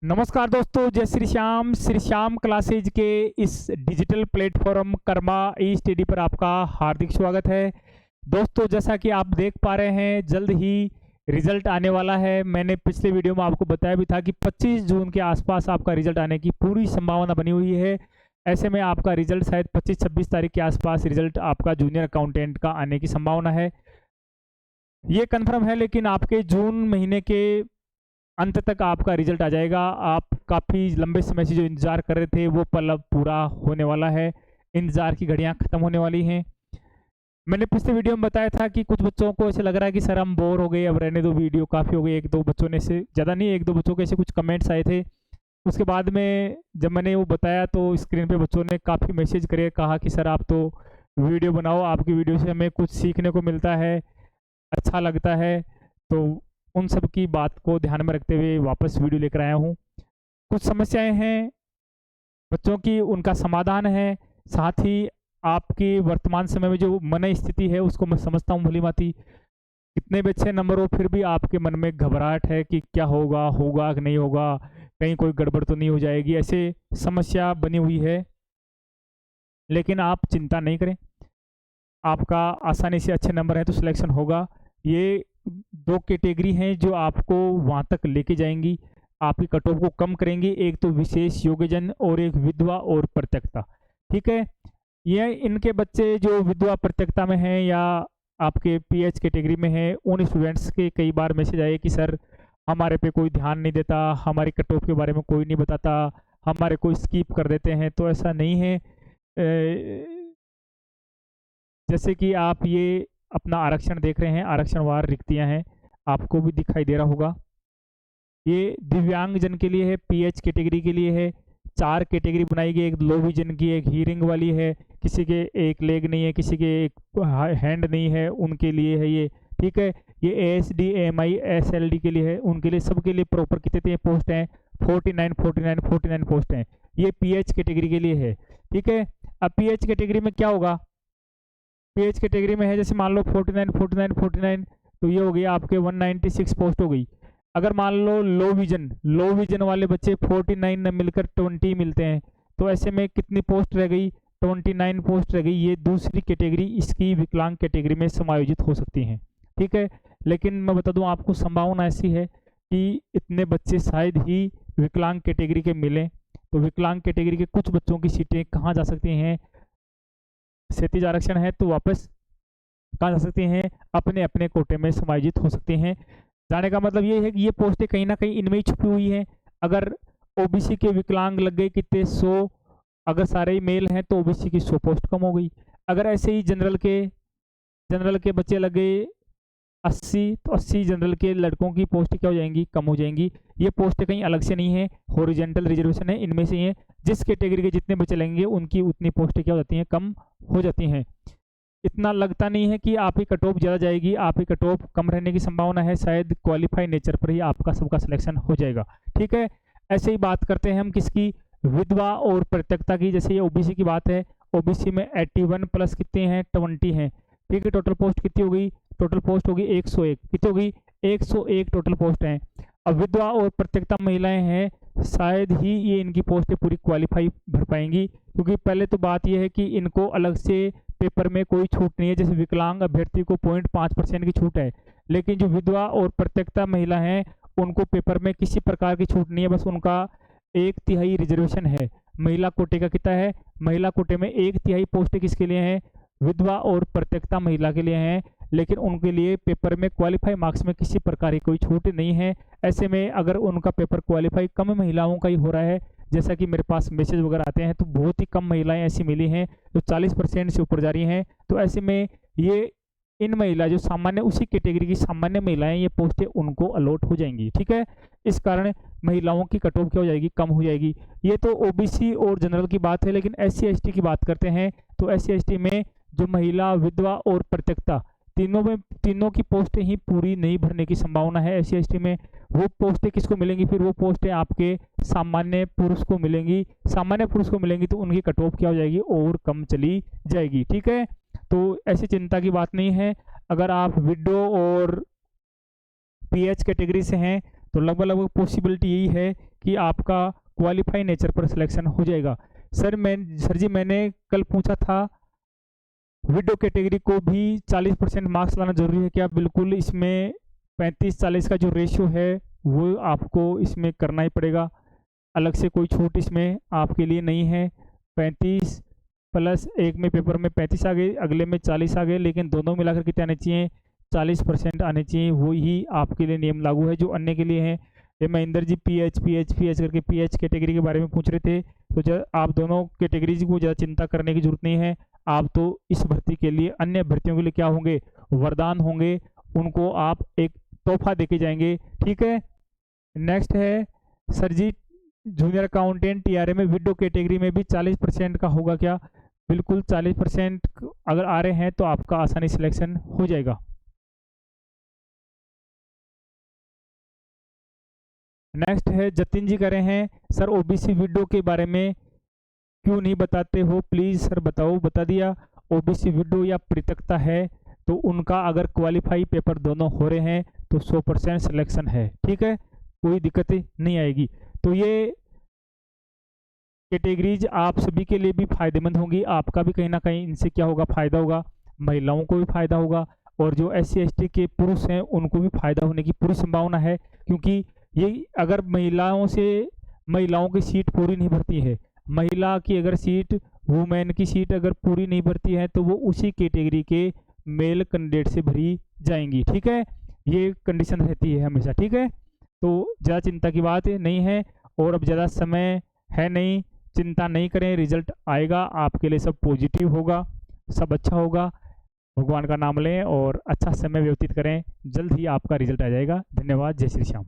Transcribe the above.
नमस्कार दोस्तों, जय श्री श्याम क्लासेज के इस डिजिटल प्लेटफॉर्म कर्मा ई स्टडी पर आपका हार्दिक स्वागत है। दोस्तों, जैसा कि आप देख पा रहे हैं, जल्द ही रिजल्ट आने वाला है। मैंने पिछले वीडियो में आपको बताया भी था कि 25 जून के आसपास आपका रिजल्ट आने की पूरी संभावना बनी हुई है। ऐसे में आपका रिजल्ट शायद 25-26 तारीख के आसपास रिजल्ट आपका जूनियर अकाउंटेंट का आने की संभावना है। ये कन्फर्म है, लेकिन आपके जून महीने के अंत तक आपका रिजल्ट आ जाएगा। आप काफ़ी लंबे समय से जो इंतज़ार कर रहे थे वो पल अब पूरा होने वाला है। इंतज़ार की घड़ियां ख़त्म होने वाली हैं। मैंने पिछले वीडियो में बताया था कि कुछ बच्चों को ऐसे लग रहा है कि सर हम बोर हो गए, अब रहने दो, वीडियो काफ़ी हो गई। एक दो बच्चों ने से ज़्यादा नहीं, एक दो बच्चों के ऐसे कुछ कमेंट्स आए थे। उसके बाद में जब मैंने वो बताया तो स्क्रीन पे बच्चों ने काफ़ी मैसेज करे, कहा कि सर आप तो वीडियो बनाओ, आपकी वीडियो से हमें कुछ सीखने को मिलता है, अच्छा लगता है। तो उन सब की बात को ध्यान में रखते हुए वापस वीडियो लेकर आया हूँ। कुछ समस्याएं हैं बच्चों की, उनका समाधान है। साथ ही आपकी वर्तमान समय में जो मन स्थिति है उसको मैं समझता हूँ भली भांति। कितने भी अच्छे नंबर हो फिर भी आपके मन में घबराहट है कि क्या होगा, होगा कि नहीं होगा, कहीं कोई गड़बड़ तो नहीं हो जाएगी, ऐसे समस्या बनी हुई है। लेकिन आप चिंता नहीं करें, आपका आसानी से अच्छे नंबर है तो सिलेक्शन होगा। ये दो कैटेगरी हैं जो आपको वहाँ तक लेके जाएंगी, आपकी कट ऑफ को कम करेंगी। एक तो विशेष योग्यजन और एक विधवा और प्रत्यक्ता। ठीक है, ये इनके बच्चे जो विधवा प्रत्यक्ता में हैं या आपके पीएच कैटेगरी में हैं, उन स्टूडेंट्स के कई बार मैसेज आए कि सर हमारे पे कोई ध्यान नहीं देता, हमारी कट ऑफ के बारे में कोई नहीं बताता, हमारे को स्किप कर देते हैं। तो ऐसा नहीं है। जैसे कि आप ये अपना आरक्षण देख रहे हैं, आरक्षणवार रिक्तियां हैं, आपको भी दिखाई दे रहा होगा। ये दिव्यांग जन के लिए है, पीएच कैटेगरी के लिए है। 4 कैटेगरी बनाई गई, एक लो विजन की, एक हीयरिंग वाली है, किसी के एक लेग नहीं है, किसी के एक हैंड नहीं है, उनके लिए है ये। ठीक है, ये एएसडी एएमआई एसएलडी के लिए है, उनके लिए, सबके लिए प्रॉपर कितने पोस्ट हैं? 49 पोस्ट हैं। ये पीएच कैटेगरी के लिए है। ठीक है, अब पीएच कैटेगरी में क्या होगा? पीएच कैटेगरी में है, जैसे मान लो 49 तो ये हो गया आपके 196 पोस्ट हो गई। अगर मान लो लो विजन वाले बच्चे 49 न मिलकर 20 मिलते हैं, तो ऐसे में कितनी पोस्ट रह गई? 29 पोस्ट रह गई। ये दूसरी कैटेगरी इसकी विकलांग कैटेगरी में समायोजित हो सकती हैं। ठीक है, लेकिन मैं बता दूं आपको, संभावना ऐसी है कि इतने बच्चे शायद ही विकलांग कैटेगरी के मिलें। तो विकलांग कैटेगरी के कुछ बच्चों की सीटें कहाँ जा सकती हैं? क्षैतिज आरक्षण है तो वापस कहाँ जा सकते हैं? अपने अपने कोटे में समायोजित हो सकते हैं। जाने का मतलब ये है कि ये पोस्टें कहीं ना कहीं इनमें ही छुपी हुई हैं। अगर ओबीसी के विकलांग लग गए कितने 100, अगर सारे ही मेल हैं तो ओबीसी की 100 पोस्ट कम हो गई। अगर ऐसे ही जनरल के बच्चे लग गए 80, तो 80 जनरल के लड़कों की पोस्ट क्या हो जाएंगी? कम हो जाएंगी। ये पोस्टें कहीं अलग से नहीं है, हॉरिजॉन्टल रिजर्वेशन है, इनमें से ही है। जिस कैटेगरी के जितने बच्चे लगेंगे उनकी उतनी पोस्टें क्या हो जाती हैं? कम हो जाती हैं। इतना लगता नहीं है कि आपकी कट ऑफ ज़्यादा जाएगी, आपकी कट ऑफ कम रहने की संभावना है। शायद क्वालिफाई नेचर पर ही आपका सबका सिलेक्शन हो जाएगा। ठीक है, ऐसे ही बात करते हैं हम किसकी? विधवा और प्रत्यक्ता की। जैसे ये ओबीसी की बात है, ओबीसी में 81 प्लस कितने हैं? 20 हैं। ठीक है, टोटल पोस्ट कितनी हो गई? टोटल पोस्ट होगी 101। कितनी होगी? 101 टोटल पोस्ट हैं। अब विधवा और प्रत्यक्ता महिलाएं हैं, शायद ही ये इनकी पोस्टें पूरी क्वालिफाई भर पाएंगी, क्योंकि पहले तो बात यह है कि इनको अलग से पेपर में कोई छूट नहीं है। जैसे विकलांग अभ्यर्थी को 0.5% की छूट है, लेकिन जो विधवा और प्रत्यक्ता महिला हैं उनको पेपर में किसी प्रकार की छूट नहीं है। बस उनका 1/3 रिजर्वेशन है। महिला कोटे का कितना है? महिला कोटे में 1/3 पोस्टें किसके लिए हैं? विधवा और प्रत्यक्ता महिला के लिए हैं। लेकिन उनके लिए पेपर में क्वालिफाई मार्क्स में किसी प्रकार की कोई छूट नहीं है। ऐसे में अगर उनका पेपर क्वालिफाई कम महिलाओं का ही हो रहा है, जैसा कि मेरे पास मैसेज वगैरह आते हैं, तो बहुत ही कम महिलाएं ऐसी मिली हैं जो 40% से ऊपर जा रही हैं। तो ऐसे में ये इन महिला जो सामान्य उसी कैटेगरी की सामान्य महिलाएं, ये पोस्टें उनको अलॉट हो जाएंगी। ठीक है, इस कारण महिलाओं की कट ऑफ क्या हो जाएगी? कम हो जाएगी। ये तो ओबीसी और जनरल की बात है, लेकिन एससी एसटी की बात करते हैं तो एससी एसटी में जो महिला, विधवा और प्रत्यक्ता, तीनों की पोस्टें ही पूरी नहीं भरने की संभावना है। एससी एसटी में वो पोस्टें किसको मिलेंगी? फिर वो पोस्टें आपके सामान्य पुरुष को मिलेंगी। सामान्य पुरुष को मिलेंगी तो उनकी कट ऑफ क्या हो जाएगी? और कम चली जाएगी। ठीक है, तो ऐसी चिंता की बात नहीं है। अगर आप विडो और पीएच कैटेगरी से हैं तो लगभग लगभग पॉसिबिलिटी यही है कि आपका क्वालिफाई नेचर पर सिलेक्शन हो जाएगा। सर जी मैंने कल पूछा था विडो कैटेगरी को भी 40% मार्क्स लाना जरूरी है क्या? बिल्कुल, इसमें 35-40 का जो रेशियो है वो आपको इसमें करना ही पड़ेगा, अलग से कोई छूट इसमें आपके लिए नहीं है। 35 प्लस एक में पेपर में 35 आ गए, अगले में 40 आ गए, लेकिन दोनों मिलाकर कितने आने चाहिए? 40% आने चाहिए। वो ही आपके लिए नियम लागू है जो अन्य के लिए है। ये महेंद्र जी पीएच करके पीएच कैटेगरी के बारे में पूछ रहे थे, तो जब आप दोनों कैटेगरीज को ज़्यादा चिंता करने की जरूरत नहीं है। आप तो इस भर्ती के लिए अन्य भर्तियों के लिए क्या होंगे? वरदान होंगे, उनको आप एक तोहफा देके जाएंगे। ठीक है, नेक्स्ट है सर जी जूनियर अकाउंटेंट टीआरए में विडो कैटेगरी में भी 40% का होगा क्या? बिल्कुल 40% अगर आ रहे हैं तो आपका आसानी सिलेक्शन हो जाएगा। नेक्स्ट है जतिन जी कह रहे हैं सर ओबीसी विडो के बारे में क्यों नहीं बताते हो, प्लीज सर बताओ। बता दिया, ओबीसी विडो या पृथकता है तो उनका अगर क्वालिफाई पेपर दोनों हो रहे हैं तो 100% सिलेक्शन है। ठीक है, कोई दिक्कत नहीं आएगी। तो ये कैटेगरीज आप सभी के लिए भी फायदेमंद होंगी, आपका भी कहीं ना कहीं इनसे क्या होगा? फायदा होगा, महिलाओं को भी फायदा होगा, और जो SC ST के पुरुष हैं उनको भी फायदा होने की पूरी संभावना है। क्योंकि ये अगर महिलाओं की सीट पूरी नहीं भरती है, महिला की अगर सीट, वुमेन की सीट अगर पूरी नहीं भरती है तो वो उसी कैटेगरी के मेल कैंडिडेट से भरी जाएंगी। ठीक है, ये कंडीशन रहती है हमेशा। ठीक है, तो ज़्यादा चिंता की बात नहीं है, और अब ज़्यादा समय है नहीं, चिंता नहीं करें, रिजल्ट आएगा आपके लिए, सब पॉजिटिव होगा, सब अच्छा होगा। भगवान का नाम लें और अच्छा समय व्यतीत करें, जल्द ही आपका रिजल्ट आ जाएगा। धन्यवाद, जय श्री श्याम।